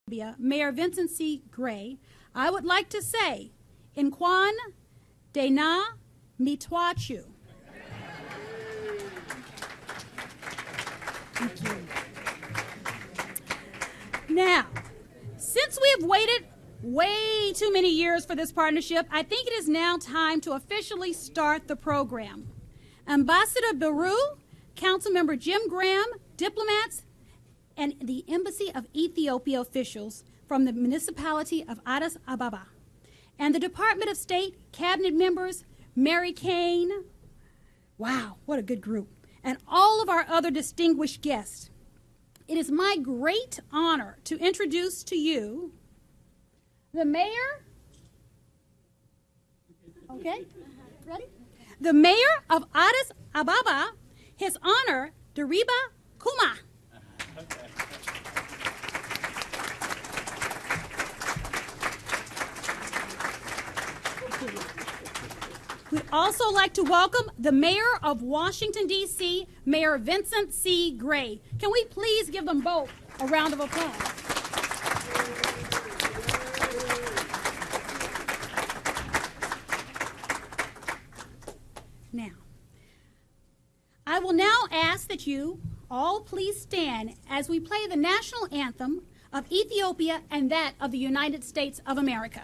Mayor Vincent C. Gray, I would like to say, Inquan Dena Mitwachu. Thank you. Now, since we have waited way too many years for this partnership, I think it is now time to officially start the program. Ambassador Beru, Councilmember Jim Graham, diplomats, and the Embassy of Ethiopia officials from the municipality of Addis Ababa, and the Department of State cabinet members, Mary Kane, wow, what a good group, and all of our other distinguished guests. It is my great honor to introduce to you the mayor, okay, ready? The mayor of Addis Ababa, His Honor, Deriba Kuma. We'd also like to welcome the mayor of Washington, D.C., Mayor Vincent C. Gray. Can we please give them both a round of applause? Now, I will now ask that you all please stand as we play the national anthem of Ethiopia and that of the United States of America.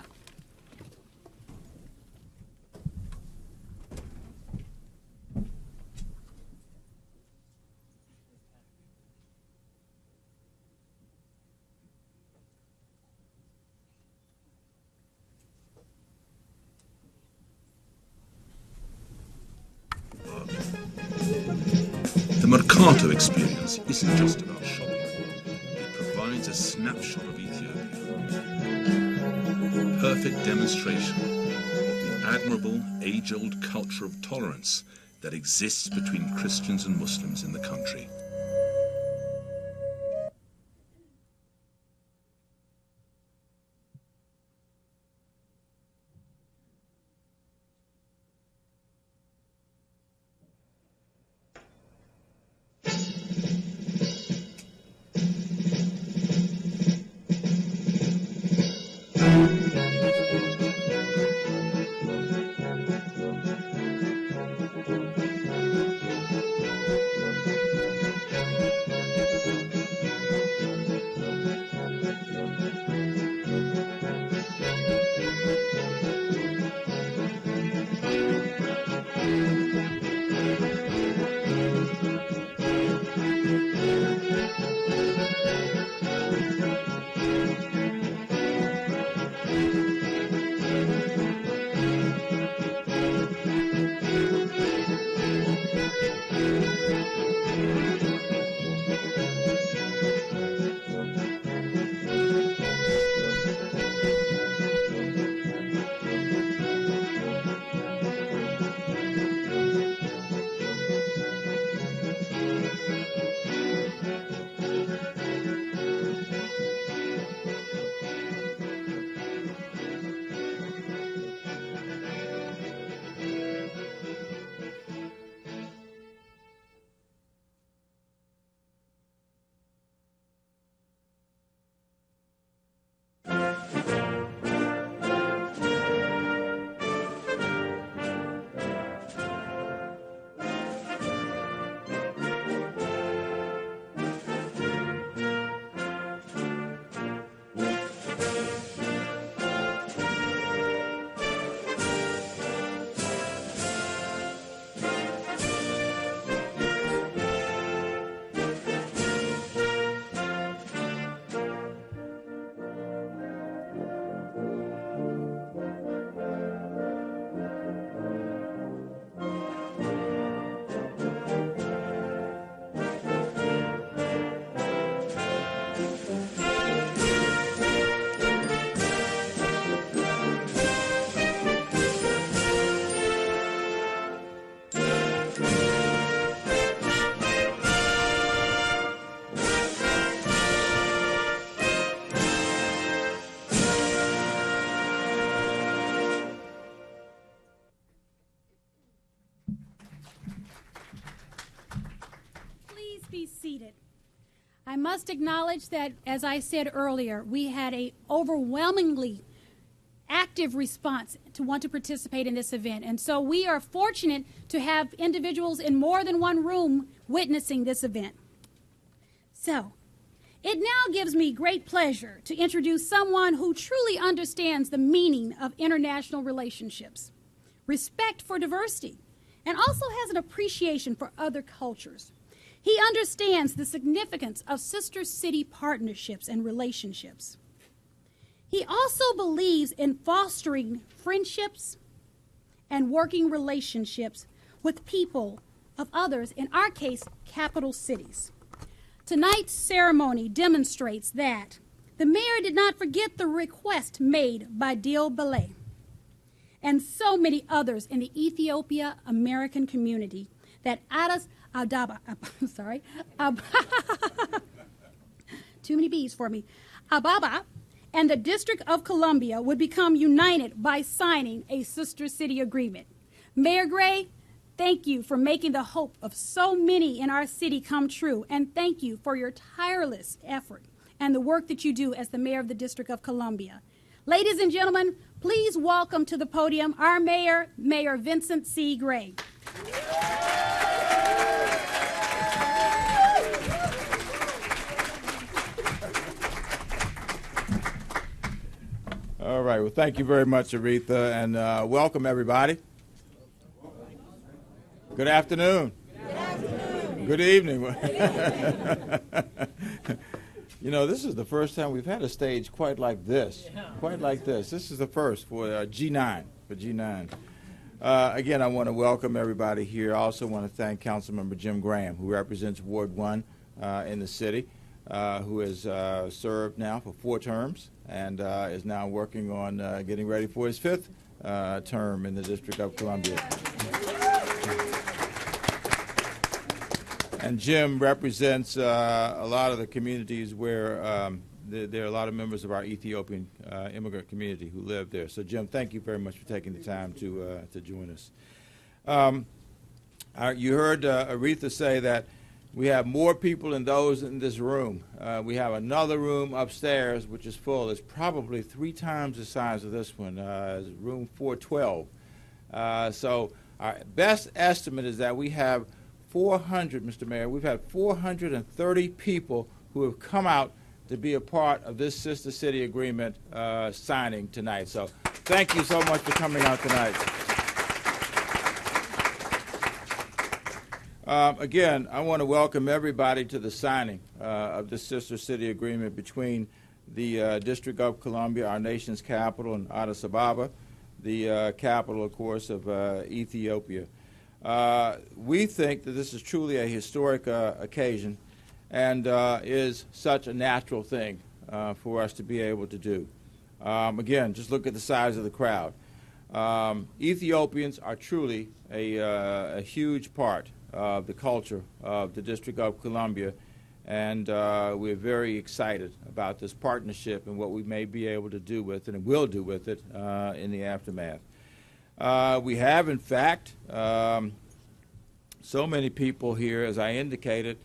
The Mercato experience isn't just about shopping. It provides a snapshot of Ethiopia, a perfect demonstration of the admirable, age-old culture of tolerance that exists between Christians and Muslims in the country. I must acknowledge that, as I said earlier, we had an overwhelmingly active response to want to participate in this event. And so we are fortunate to have individuals in more than one room witnessing this event. So it now gives me great pleasure to introduce someone who truly understands the meaning of international relationships, respect for diversity, and also has an appreciation for other cultures. He understands the significance of sister city partnerships and relationships. He also believes in fostering friendships and working relationships with people of others, in our case, capital cities. Tonight's ceremony demonstrates that the mayor did not forget the request made by Dil Belay and so many others in the Ethiopia American community that Addis Ababa, too many B's for me, Ababa and the District of Columbia would become united by signing a sister city agreement. Mayor Gray, thank you for making the hope of so many in our city come true, and thank you for your tireless effort and the work that you do as the mayor of the District of Columbia. Ladies and gentlemen, please welcome to the podium our mayor, Mayor Vincent C. Gray. All right. Well, thank you very much, Aretha, and welcome, everybody. Good afternoon. Good afternoon. Good evening. You know, this is the first time we've had a stage quite like this. Quite like this. This is the first for G9. For G9. Again, I want to welcome everybody here. I also want to thank Councilmember Jim Graham, who represents Ward 1 in the city, who has served now for 4 terms and is now working on getting ready for his 5th term in the District of Columbia. And Jim represents a lot of the communities where there are a lot of members of our Ethiopian immigrant community who live there. So, Jim, thank you very much for taking the time to join us. You heard Aretha say that we have more people than those in this room. We have another room upstairs, which is full. It's probably 3 times the size of this one, room 412. So our best estimate is that we have 400, Mr. Mayor, we've had 430 people who have come out to be a part of this Sister City Agreement signing tonight. So thank you so much for coming out tonight. Again, I want to welcome everybody to the signing of this Sister City Agreement between the District of Columbia, our nation's capital, and Addis Ababa, the capital, of course, of Ethiopia. We think that this is truly a historic occasion and is such a natural thing for us to be able to do. Again, just look at the size of the crowd. Ethiopians are truly a huge part of the culture of the District of Columbia, and we're very excited about this partnership and what we may be able to do with it and will do with it in the aftermath. We have, in fact, so many people here, as I indicated,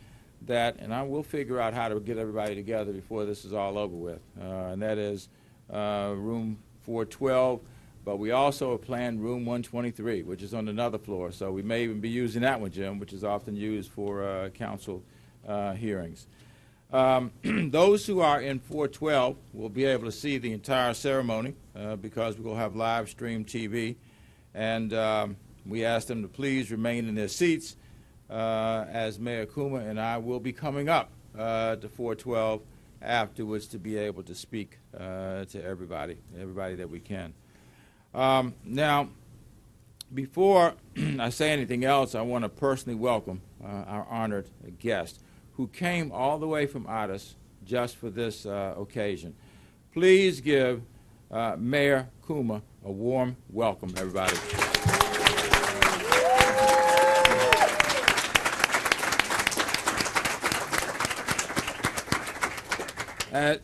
that, and I will figure out how to get everybody together before this is all over with, and that is room 412, but we also have planned room 123, which is on another floor, so we may even be using that one, Jim, which is often used for council hearings. Those who are in 412 will be able to see the entire ceremony because we will have live stream TV, and we ask them to please remain in their seats as Mayor Kuma and I will be coming up to 412 afterwards to be able to speak to everybody that we can. Now, before I say anything else, I want to personally welcome our honored guest who came all the way from Addis just for this occasion. Please give Mayor Kuma a warm welcome, everybody.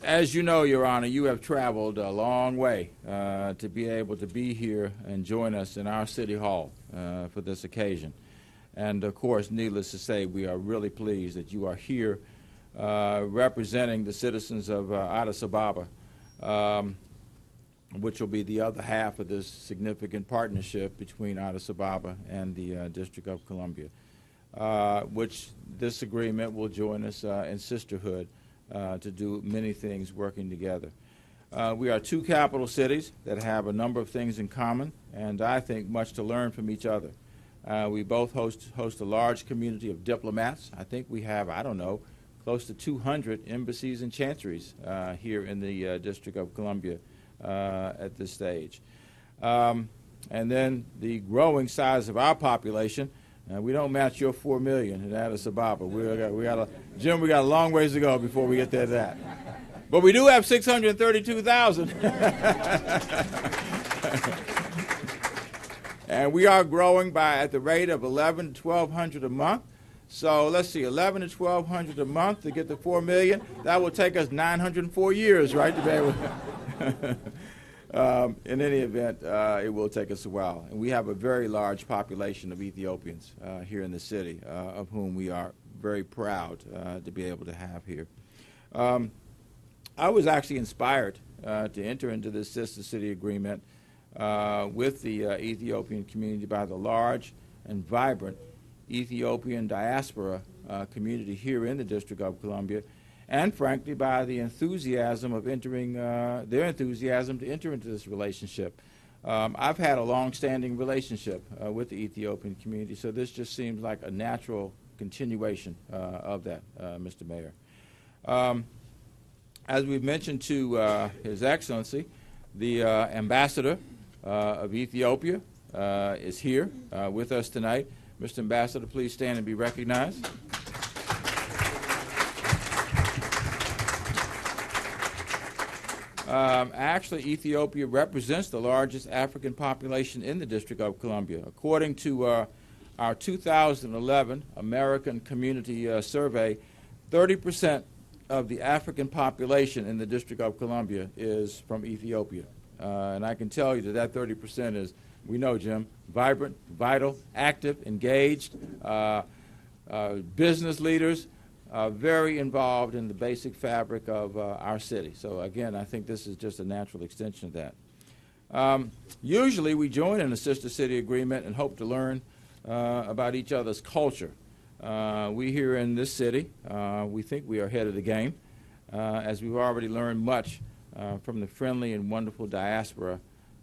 As you know, Your Honor, you have traveled a long way to be able to be here and join us in our City Hall for this occasion. And, of course, needless to say, we are really pleased that you are here representing the citizens of Addis Ababa, which will be the other half of this significant partnership between Addis Ababa and the District of Columbia, which this agreement will join us in sisterhood to do many things working together. We are two capital cities that have a number of things in common, and I think much to learn from each other. We both host a large community of diplomats. I think we have, I don't know, close to 200 embassies and chanceries here in the District of Columbia at this stage. And then the growing size of our population. We don't match your 4 million in Addis Ababa. Jim, we got a long ways to go before we get to that. But we do have 632,000. And we are growing at the rate of 1,100 to 1,200 a month. So let's see, 1,100 to 1,200 a month to get to 4 million. That will take us 904 years, right, to be able in any event, it will take us a while. And we have a very large population of Ethiopians here in the city, of whom we are very proud to be able to have here. I was actually inspired to enter into this sister city agreement with the Ethiopian community by the large and vibrant Ethiopian diaspora community here in the District of Columbia, and frankly by the enthusiasm of their enthusiasm to enter into this relationship. I've had a long-standing relationship with the Ethiopian community, so this just seems like a natural continuation of that, Mr. Mayor. As we've mentioned to His Excellency, the Ambassador of Ethiopia is here with us tonight. Mr. Ambassador, please stand and be recognized. Actually, Ethiopia represents the largest African population in the District of Columbia. According to our 2011 American Community Survey, 30% of the African population in the District of Columbia is from Ethiopia. And I can tell you that 30% is, we know, Jim, vibrant, vital, active, engaged, business leaders, very involved in the basic fabric of our city. So again, I think this is just a natural extension of that. Usually we join in a sister city agreement and hope to learn about each other's culture. We here in this city, we think we are ahead of the game, as we've already learned much from the friendly and wonderful diaspora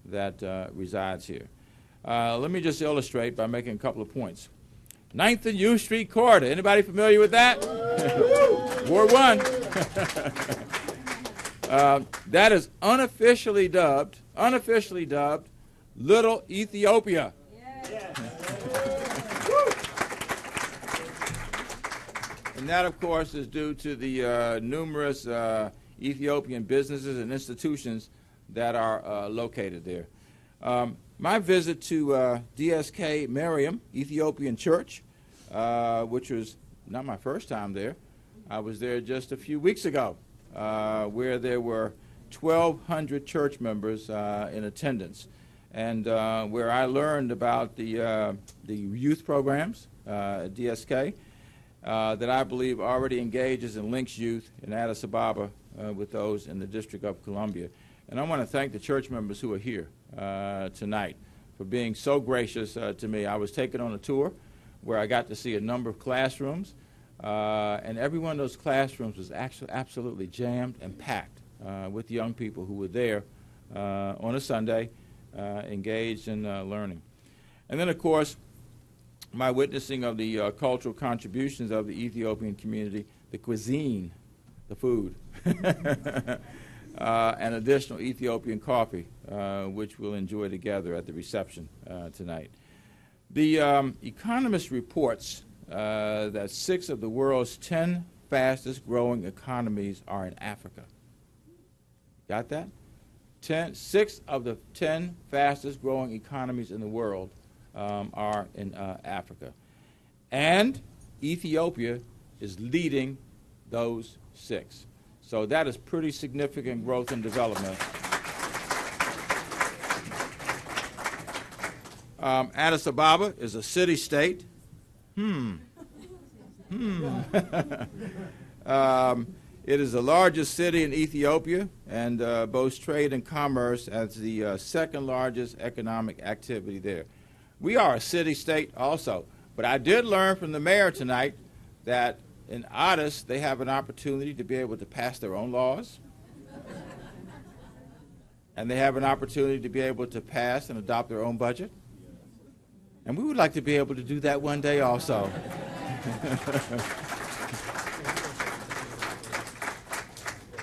that resides here. Let me just illustrate by making a couple of points. 9th and U Street corridor. Anybody familiar with that? Ward 1. That is unofficially dubbed Little Ethiopia. And that, of course, is due to the numerous Ethiopian businesses and institutions that are located there. My visit to DSK Miriam Ethiopian Church, which was not my first time there. I was there just a few weeks ago, where there were 1,200 church members in attendance, and where I learned about the youth programs at DSK that I believe already engages and links youth in Addis Ababa with those in the District of Columbia. And I want to thank the church members who are here tonight for being so gracious to me. I was taken on a tour where I got to see a number of classrooms, and every one of those classrooms was actually absolutely jammed and packed with young people who were there on a Sunday engaged in learning. And then, of course, my witnessing of the cultural contributions of the Ethiopian community, the cuisine, the food, and additional Ethiopian coffee, which we'll enjoy together at the reception tonight. The Economist reports that 6 of the world's 10 fastest growing economies are in Africa. Got that? 6 of the 10 fastest growing economies in the world are in Africa. And Ethiopia is leading those 6. So that is pretty significant growth and development. Addis Ababa is a city-state. It is the largest city in Ethiopia and boasts trade and commerce as the second largest economic activity there. We are a city-state also, but I did learn from the mayor tonight that in Addis they have an opportunity to be able to pass their own laws, and they have an opportunity to be able to pass and adopt their own budget, and we would like to be able to do that one day also.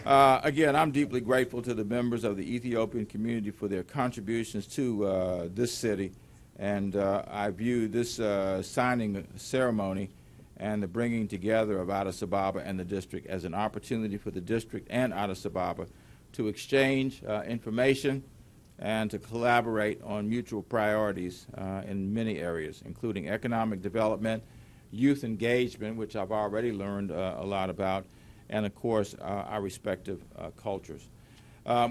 Again, I'm deeply grateful to the members of the Ethiopian community for their contributions to this city, and I view this signing ceremony and the bringing together of Addis Ababa and the district as an opportunity for the district and Addis Ababa to exchange information and to collaborate on mutual priorities in many areas, including economic development, youth engagement, which I've already learned a lot about, and of course our respective cultures.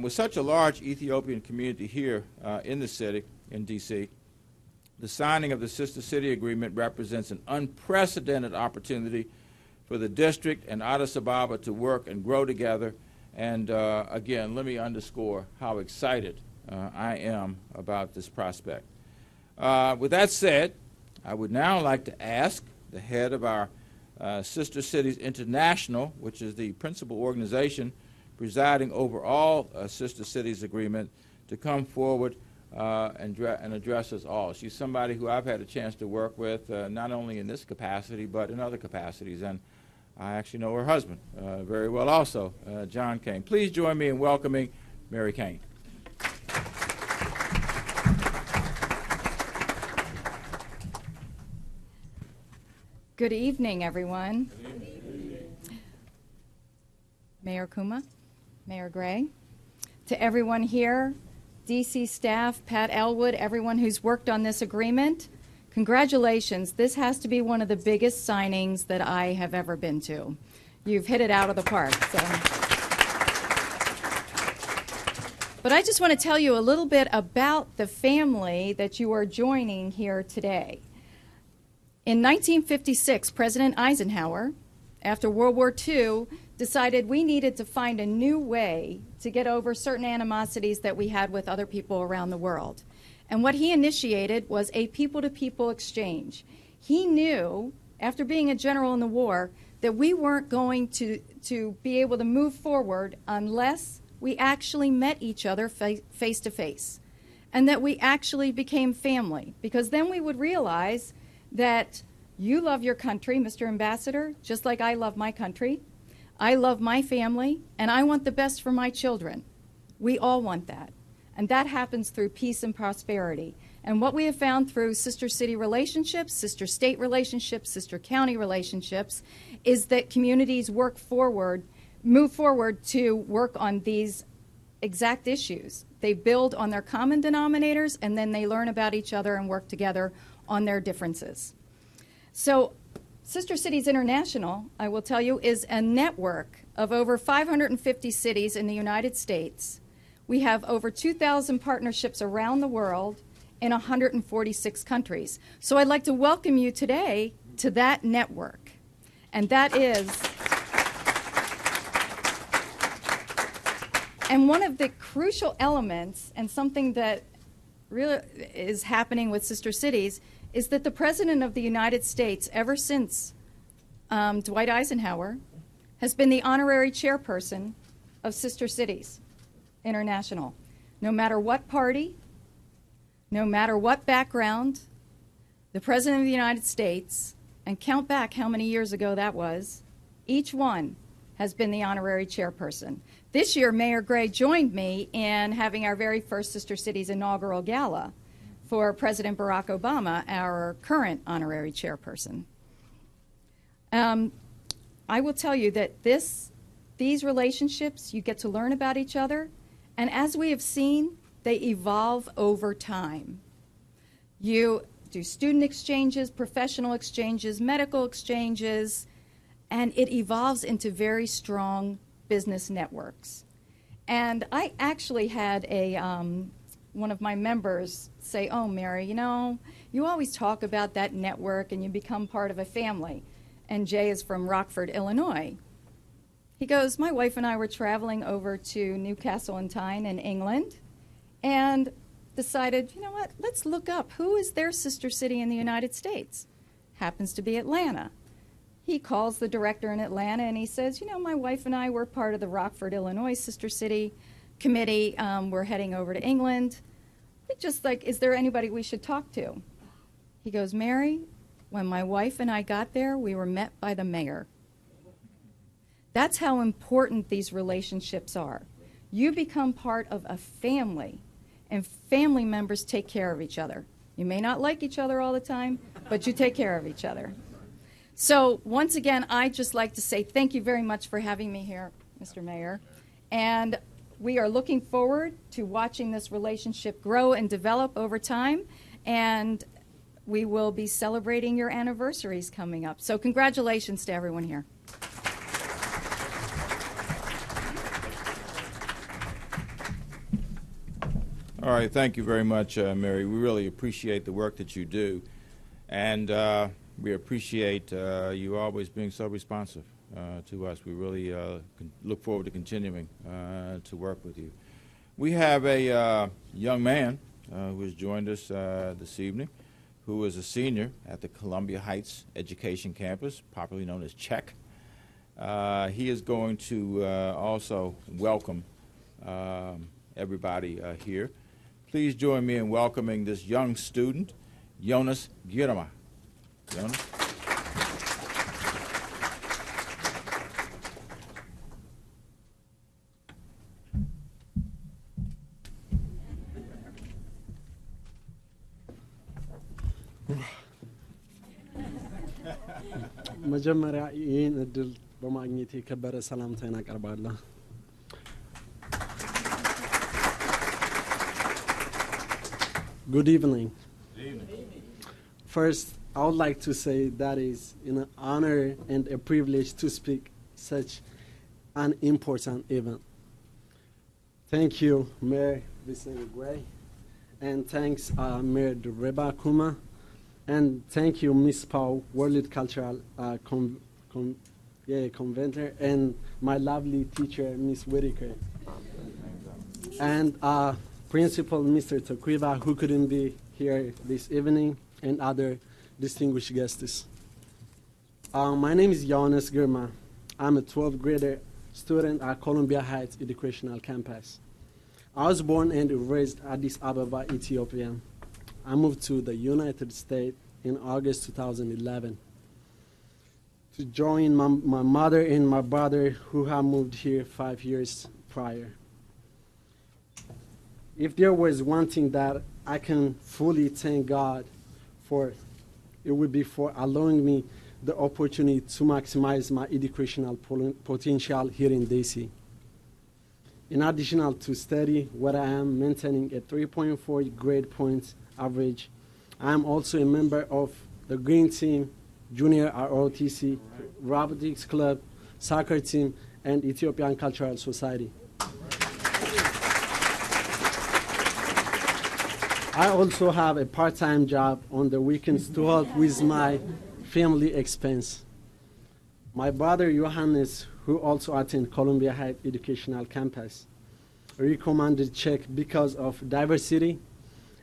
With such a large Ethiopian community here in the city, in D.C., the signing of the Sister City Agreement represents an unprecedented opportunity for the district and Addis Ababa to work and grow together. And again, let me underscore how excited I am about this prospect. With that said, I would now like to ask the head of our Sister Cities International, which is the principal organization presiding over all Sister Cities Agreement, to come forward and address us all. She's somebody who I've had a chance to work with, not only in this capacity, but in other capacities. And I actually know her husband very well also, John Kane. Please join me in welcoming Mary Kane. Good evening, everyone. Good evening. Mayor Kuma, Mayor Gray, to everyone here, DC staff, Pat Elwood, everyone who's worked on this agreement, congratulations. This has to be one of the biggest signings that I have ever been to. You've hit it out of the park. So. But I just want to tell you a little bit about the family that you are joining here today. In 1956, President Eisenhower, after World War II, decided we needed to find a new way to get over certain animosities that we had with other people around the world. And what he initiated was a people-to-people exchange. He knew, after being a general in the war, that we weren't going to be able to move forward unless we actually met each other face to face, and that we actually became family, because then we would realize that you love your country, Mr. Ambassador, just like I love my country. I love my family, and I want the best for my children. We all want that. And that happens through peace and prosperity. And what we have found through sister city relationships, sister state relationships, sister county relationships, is that communities move forward to work on these exact issues. They build on their common denominators, and then they learn about each other and work together on their differences. So Sister Cities International, I will tell you, is a network of over 550 cities in the United States. We have over 2,000 partnerships around the world in 146 countries. So I'd like to welcome you today to that network. And that is, and one of the crucial elements, and something that really is happening with Sister Cities, is that the President of the United States, ever since Dwight Eisenhower, has been the honorary chairperson of Sister Cities International. No matter what party, no matter what background, the President of the United States, and count back how many years ago that was, each one has been the honorary chairperson. This year, Mayor Gray joined me in having our very first Sister Cities inaugural gala for President Barack Obama, our current honorary chairperson. I will tell you that these relationships, you get to learn about each other, and as we have seen, they evolve over time. You do student exchanges, professional exchanges, medical exchanges, and it evolves into very strong business networks. And I actually had one of my members say, "Oh, Mary, you always talk about that network and you become part of a family." And Jay is from Rockford, Illinois. He goes, my wife and I were traveling over to Newcastle on Tyne in England and decided, you know what, let's look up who is their sister city in the United States. Happens to be Atlanta. He calls the director in Atlanta and he says, you know, my wife and I were part of the Rockford, Illinois Sister City Committee. We're heading over to England. We just like, is there anybody we should talk to? He goes, Mary, when my wife and I got there, we were met by the mayor. That's how important these relationships are. You become part of a family, and family members take care of each other. You may not like each other all the time, but you take care of each other. So once again, I'd just like to say thank you very much for having me here, Mr. Mayor. And we are looking forward to watching this relationship grow and develop over time. And we will be celebrating your anniversaries coming up. So congratulations to everyone here. All right, thank you very much, Mary. We really appreciate the work that you do. And we appreciate you always being so responsive to us. We really look forward to continuing to work with you. We have a young man who has joined us this evening, who is a senior at the Columbia Heights Education Campus, popularly known as CHEC. He is going to also welcome everybody here. Please join me in welcoming this young student, Jonas Girma. Jonas? መጀመሪያ ይህን እድል በማግኘት የከበረ ሰላምታዬን አቀርባለሁ። Good evening. First, I would like to say that it's an honor and a privilege to speak such an important event. Thank you, Mayor Vicente Gray, and thanks Mayor Reba Kuma, and thank you, Miss Paul, World Cultural Conventor, and my lovely teacher, Miss Whitaker, and Principal Mr. Toquiva, who couldn't be here this evening, and other distinguished guests. My name is Jonas Girma. I'm a 12th grader student at Columbia Heights Educational Campus. I was born and raised at Addis Ababa, Ethiopia. I moved to the United States in August 2011 to join my mother and my brother who have moved here 5 years prior. If there was one thing that I can fully thank God for, it would be for allowing me the opportunity to maximize my educational potential here in DC. In addition to study what I am maintaining a 3.4 grade points average, I am also a member of the Green Team, Junior ROTC, Robotics Club, Soccer Team, and Ethiopian Cultural Society. I also have a part-time job on the weekends to help with my family expense. My brother Johannes, who also attends Columbia Heights Educational Campus, recommended CHEC because of diversity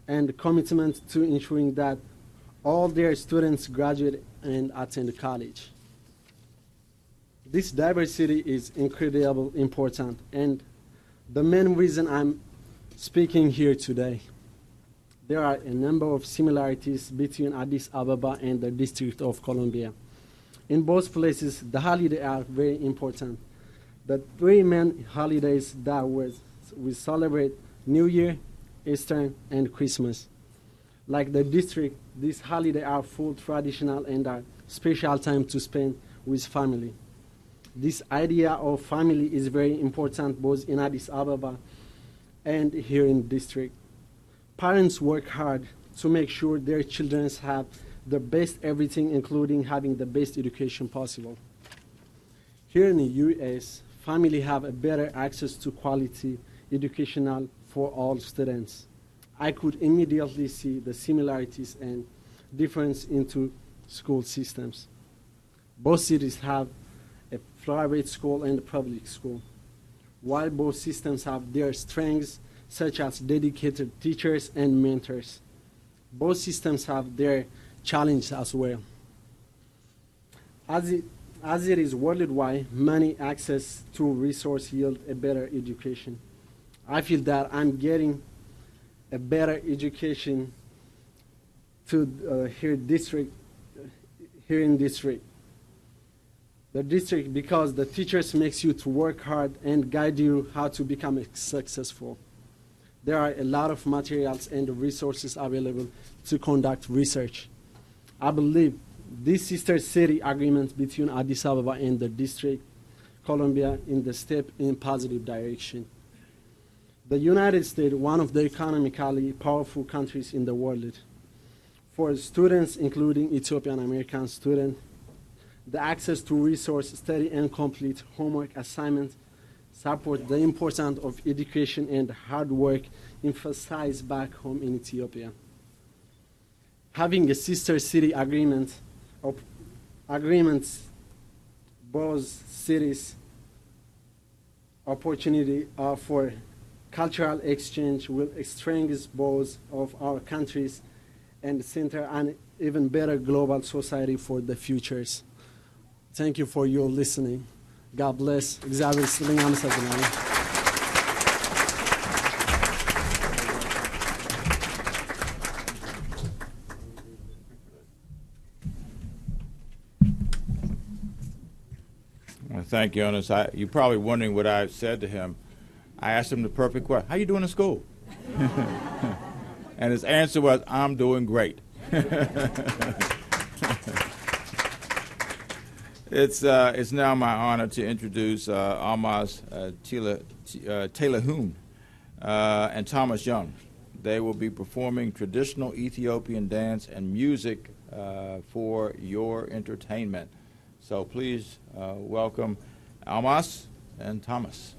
and commitment to ensuring that all their students graduate and attend college. This diversity is incredibly important, and the main reason I'm speaking here today. There are a number of similarities between Addis Ababa and the District of Columbia. In both places, the holidays are very important. The three main holidays that we celebrate: New Year, Easter, and Christmas. Like the district, these holidays are full traditional and are special time to spend with family. This idea of family is very important both in Addis Ababa and here in the district. Parents work hard to make sure their children have the best everything, including having the best education possible. Here in the U.S., families have a better access to quality educational for all students. I could immediately see the similarities and difference into school systems. Both cities have a private school and public school. While both systems have their strengths, such as dedicated teachers and mentors, both systems have their challenges as well. As it is worldwide, money access to resource yield a better education. I feel that I'm getting a better education to here in district. The district, because the teachers makes you to work hard and guide you how to become successful. There are a lot of materials and resources available to conduct research. I believe this sister city agreement between Addis Ababa and the District Columbia is the step in positive direction. The United States, one of the economically powerful countries in the world, for students, including Ethiopian American students, the access to resource study and complete homework assignments support the importance of education and hard work emphasized back home in Ethiopia. Having a sister city agreements both cities opportunity for cultural exchange will strengthen both of our countries and center an even better global society for the futures. Thank you for your listening. God bless. እግዚአብሔር ይስጥልኝ። አመሰግናለሁ። Well, thank you, Addis. You're probably wondering what I said to him. I asked him the perfect question. How you doing in school? And his answer was, I'm doing great. It's now my honor to introduce Almas Taylor-Hoon and Thomas Young. They will be performing traditional Ethiopian dance and music for your entertainment. So please welcome Almas and Thomas.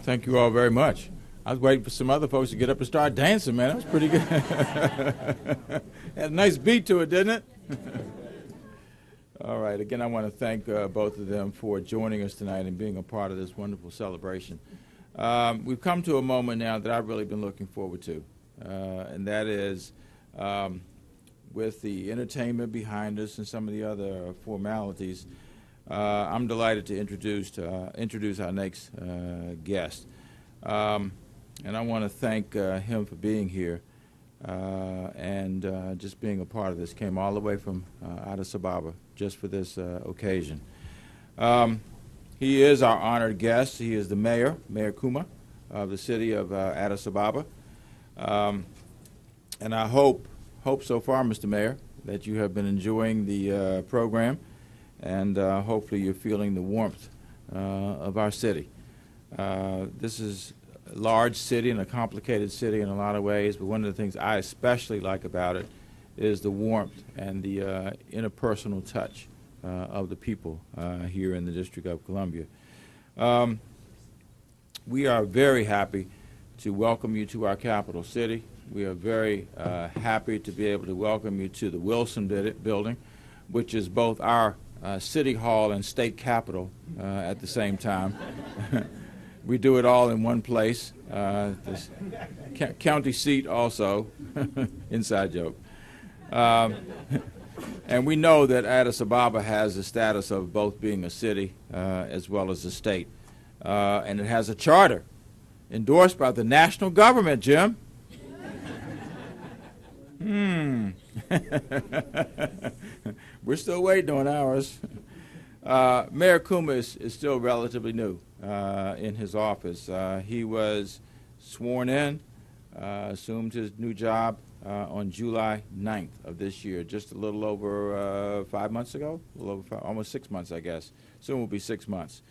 Thank you all very much. I was waiting for some other folks to get up and start dancing, man. That was pretty good. Had a nice beat to it, didn't it? All right. Again, I want to thank both of them for joining us tonight and being a part of this wonderful celebration. We've come to a moment now that I've really been looking forward to, and that is with the entertainment behind us and some of the other formalities, I'm delighted to introduce our next guest. And I want to thank him for being here and just being a part of this. Came all the way from Addis Ababa just for this occasion. He is our honored guest. He is the mayor, Mayor Kuma, of the city of Addis Ababa. And I hope so far, Mr. Mayor, that you have been enjoying the program, and hopefully you're feeling the warmth of our city. This is a large city and a complicated city in a lot of ways, but one of the things I especially like about it is the warmth and the interpersonal touch of the people here in the District of Columbia. We are very happy to welcome you to our capital city. We are very happy to be able to welcome you to the Wilson Building, which is both our city hall and state capitol at the same time. We do it all in one place. This county seat also, inside joke. And we know that Addis Ababa has the status of both being a city as well as a state. And it has a charter endorsed by the national government, Jim. We're still waiting on ours. Mayor Kuma is still relatively new in his office. He was sworn in, assumed his new job on July 9th of this year, just a little over 5 months ago, almost 6 months, I guess. Soon will be 6 months.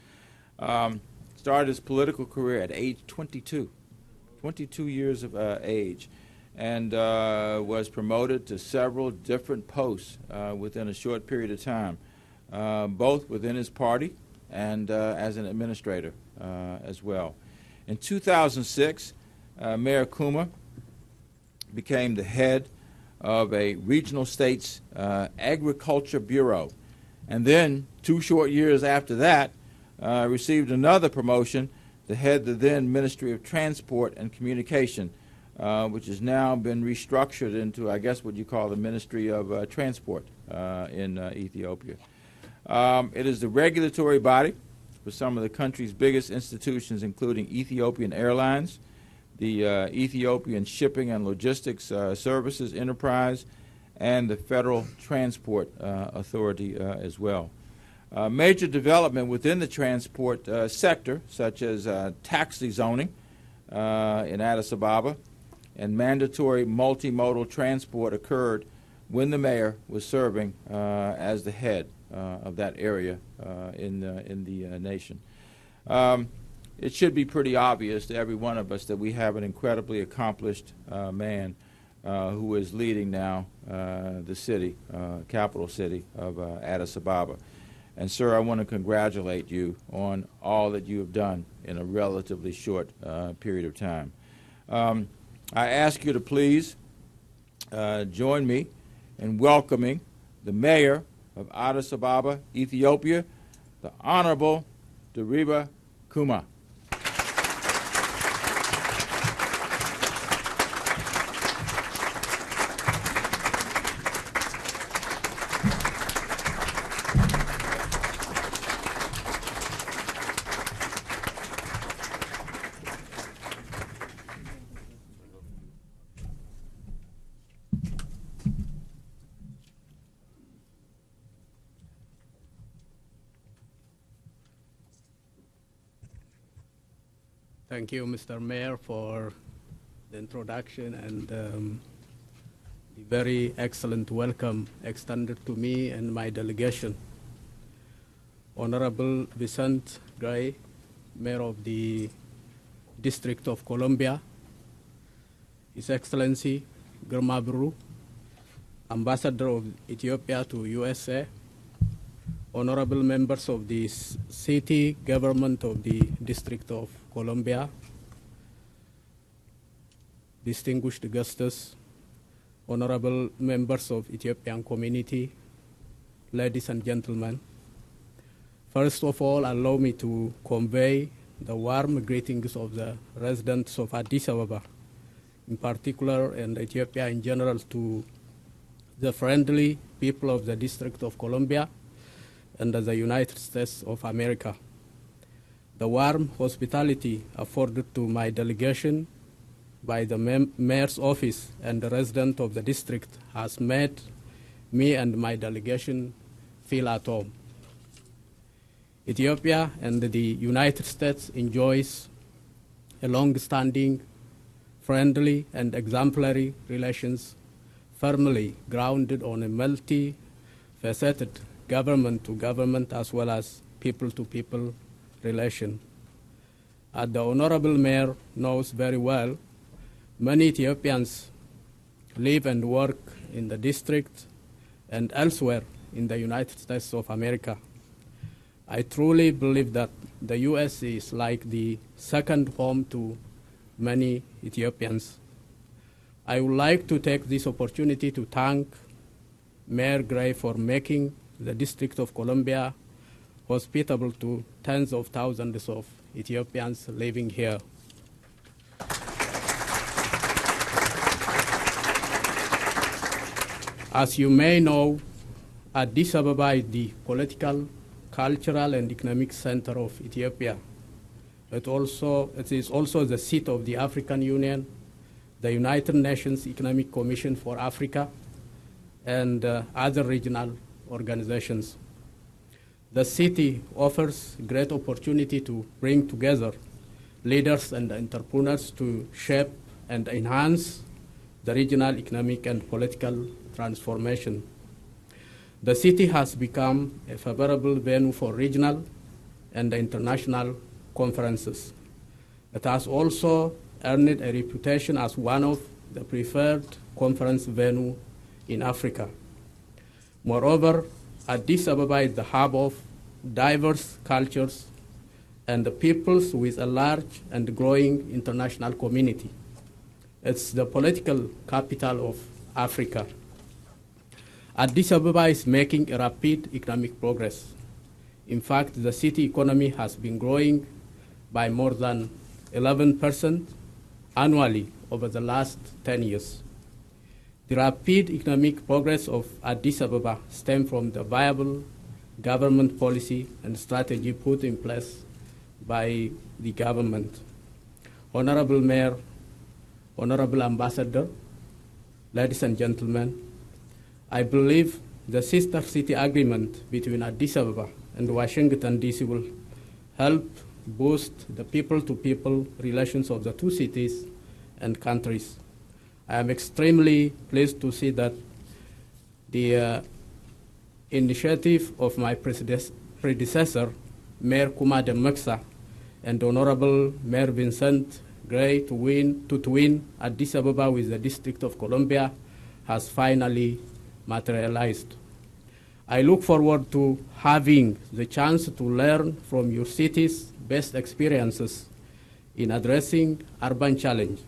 Started his political career at age 22 years of age, and was promoted to several different posts within a short period of time, both within his party and as an administrator as well. In 2006, Mayor Kuma became the head of a regional state's agriculture bureau, and then 2 short years after that, received another promotion to head the then Ministry of Transport and Communication, which has now been restructured into, I guess, what you call the Ministry of Transport in Ethiopia. It is the regulatory body for some of the country's biggest institutions, including Ethiopian Airlines, the Ethiopian Shipping and Logistics Services Enterprise, and the Federal Transport Authority as well. Major development within the transport sector, such as taxi zoning in Addis Ababa, and mandatory multimodal transport occurred when the mayor was serving as the head of that area in the nation. It should be pretty obvious to every one of us that we have an incredibly accomplished man who is leading now the city, capital city of Addis Ababa. And, sir, I want to congratulate you on all that you have done in a relatively short period of time. I ask you to please join me in welcoming the mayor of Addis Ababa, Ethiopia, the Honorable Deriba Kuma. Thank you, Mr. Mayor, for the introduction and the very excellent welcome extended to me and my delegation. Honorable Vicente Gray, Mayor of the District of Columbia, His Excellency Girma Birru, Ambassador of Ethiopia to USA, honorable members of the city government of the District of Columbia, distinguished guests, honorable members of Ethiopian community, ladies and gentlemen. First of all, allow me to convey the warm greetings of the residents of Addis Ababa, in particular, and Ethiopia in general, to the friendly people of the District of Columbia and the United States of America. The warm hospitality afforded to my delegation by the mayor's office and the resident of the district has made me and my delegation feel at home. Ethiopia and the United States enjoys a long-standing, friendly and exemplary relations firmly grounded on a multi-faceted government-to-government as well as people-to-people relation. As the Honorable Mayor knows very well, many Ethiopians live and work in the district and elsewhere in the United States of America. I truly believe that the U.S. is like the second home to many Ethiopians. I would like to take this opportunity to thank Mayor Gray for making the District of Columbia hospitable to tens of thousands of Ethiopians living here. As you may know, Addis Ababa is the political, cultural, and economic center of Ethiopia. It is also the seat of the African Union, the United Nations Economic Commission for Africa, and other regional organizations. The city offers great opportunity to bring together leaders and entrepreneurs to shape and enhance the regional economic and political transformation. The city has become a favorable venue for regional and international conferences. It has also earned a reputation as one of the preferred conference venues in Africa. Moreover, Addis Ababa is the hub of diverse cultures and the peoples with a large and growing international community. It's the political capital of Africa. Addis Ababa is making a rapid economic progress. In fact, the city economy has been growing by more than 11% annually over the last 10 years. The rapid economic progress of Addis Ababa stems from the viable government policy and strategy put in place by the government. Honorable Mayor, Honorable Ambassador, ladies and gentlemen, I believe the sister city agreement between Addis Ababa and Washington, D.C. will help boost the people-to-people relations of the two cities and countries. I am extremely pleased to see that the initiative of my predecessor, Mayor Kumade Meksa, and Honorable Mayor Vincent Gray to twin Addis Ababa with the District of Columbia has finally materialized. I look forward to having the chance to learn from your city's best experiences in addressing urban challenge.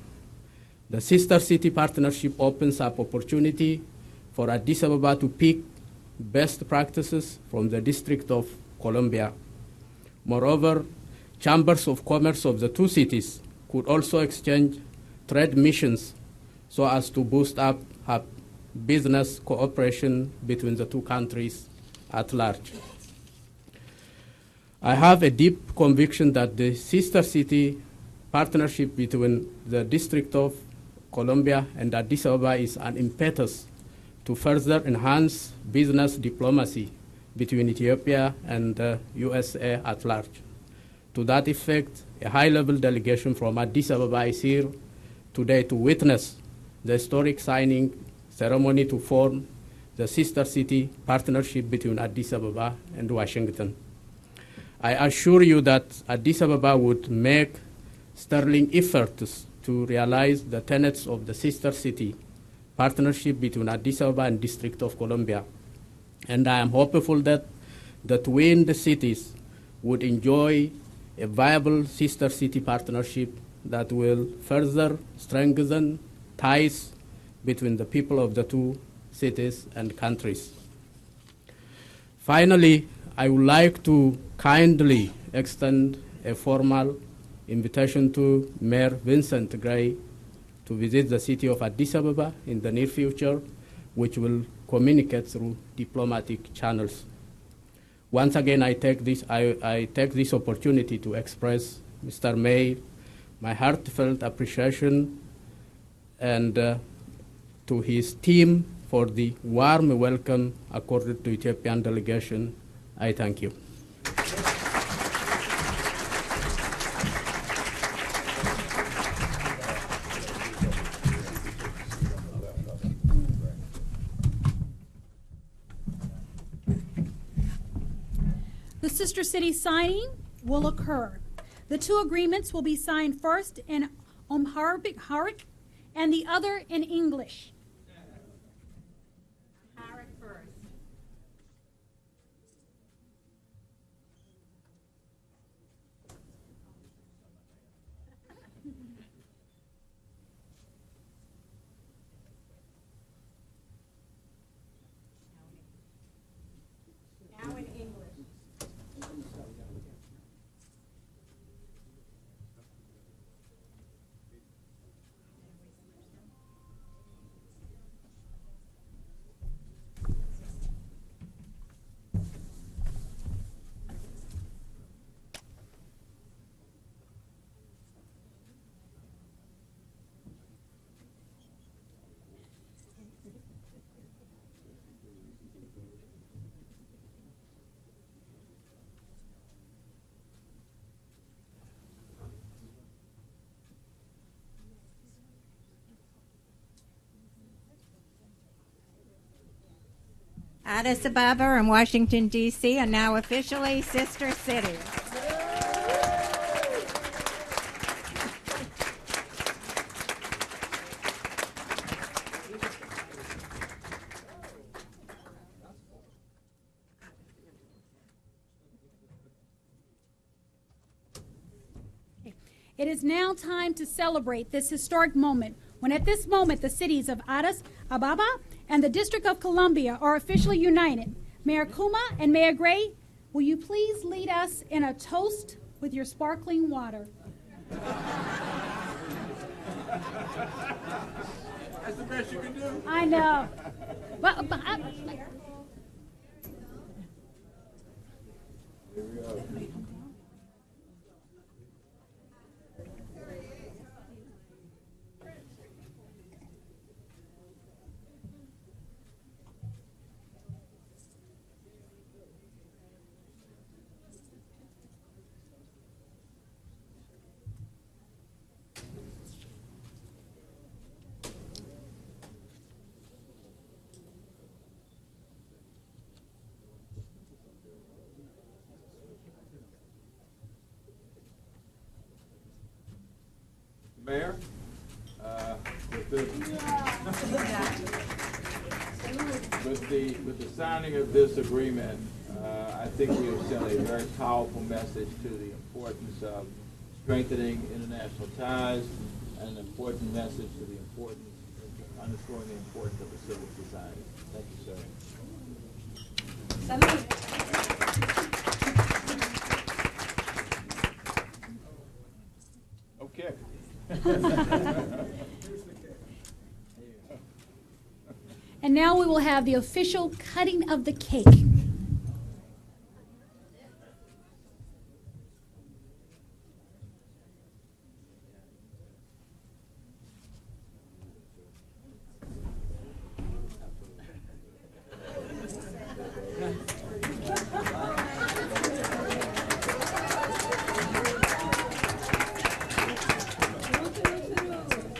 The Sister City Partnership opens up opportunity for Addis Ababa to pick best practices from the District of Columbia. Moreover, chambers of commerce of the two cities could also exchange trade missions so as to boost up business cooperation between the two countries at large. I have a deep conviction that the Sister City Partnership between the District of Columbia and Addis Ababa is an impetus to further enhance business diplomacy between Ethiopia and the USA at large. To that effect, a high-level delegation from Addis Ababa is here today to witness the historic signing ceremony to form the Sister City Partnership between Addis Ababa and Washington. I assure you that Addis Ababa would make sterling efforts to realize the tenets of the Sister City Partnership between Addis Ababa and District of Columbia. And I am hopeful that the twinned cities would enjoy a viable sister city partnership that will further strengthen ties between the people of the two cities and countries. Finally, I would like to kindly extend a formal invitation to Mayor Vincent Gray to visit the city of Addis Ababa in the near future, which will communicate through diplomatic channels. Once again, I take this opportunity to express, Mr. Mayor, my heartfelt appreciation and to his team for the warm welcome accorded to Ethiopian delegation. I thank you. The sister city signing will occur. The two agreements will be signed first in Amharic and the other in English. Amharic first. Now in English. Addis Ababa and Washington, D.C. are now officially sister cities. It is now time to celebrate this historic moment, when at this moment the cities of Addis Ababa and the District of Columbia are officially united. Mayor Kuma and Mayor Gray, will you please lead us in a toast with your sparkling water? That's the best you can do. I know. But Here we go. Mayor, with the signing of this agreement, I think we have sent a very powerful message to the importance of strengthening international ties, and an important message to the importance, underscoring the importance of a civil society. Thank you, sir. Okay. And now we will have the official cutting of the cake.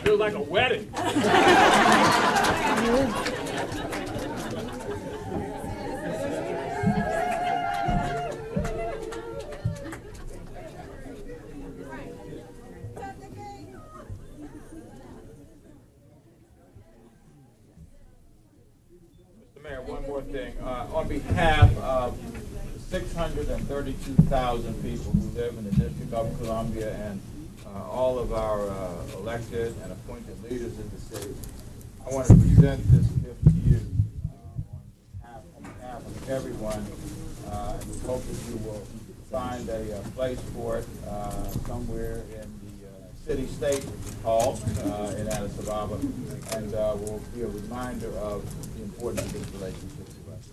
Feels like a wedding. Mr. Mayor, one more thing. On behalf of the 632,000 people who live in the District of Columbia, and all of our elected and appointed leaders in the city. I want to present this gift to you on behalf of everyone, and we hope that you will find a place for it somewhere in the city-state hall in Addis Ababa, and will be a reminder of the importance of this relationship to us.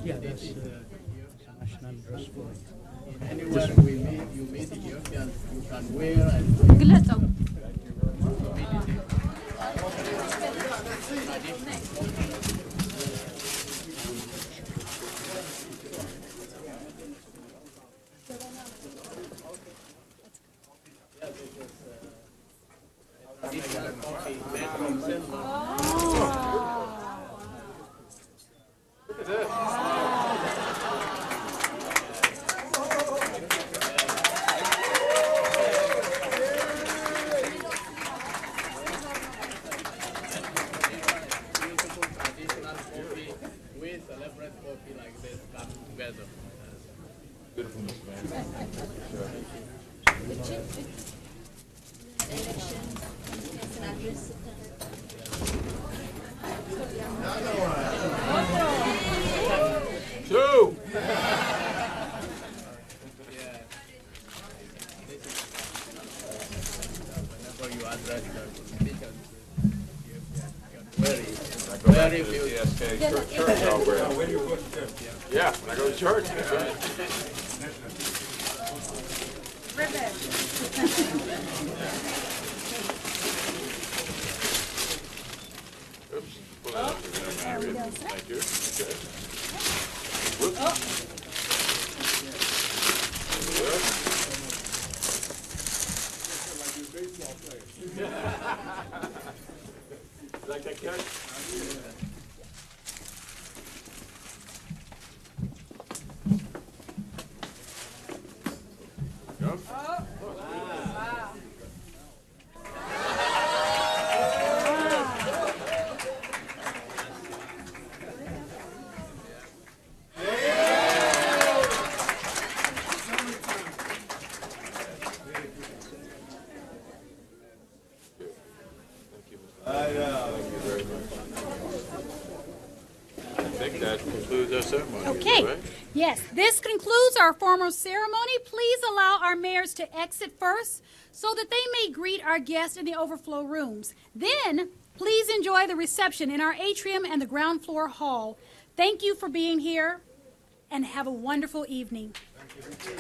Yeah, that's national dress code. Anywhere you meet Ethiopians, you can wear and Two. whenever you address the speakers, very few. CSK church program. Yeah, when I go to church. That's right. Oops. Pull that up again. Thank you. Okay. Whoops. Like that catch? Yep. I think that concludes our ceremony. Okay. Right? Yes, this concludes our formal ceremony. Please allow our mayors to exit first so that they may greet our guests in the overflow rooms. Then, please enjoy the reception in our atrium and the ground floor hall. Thank you for being here, and have a wonderful evening. Thank you.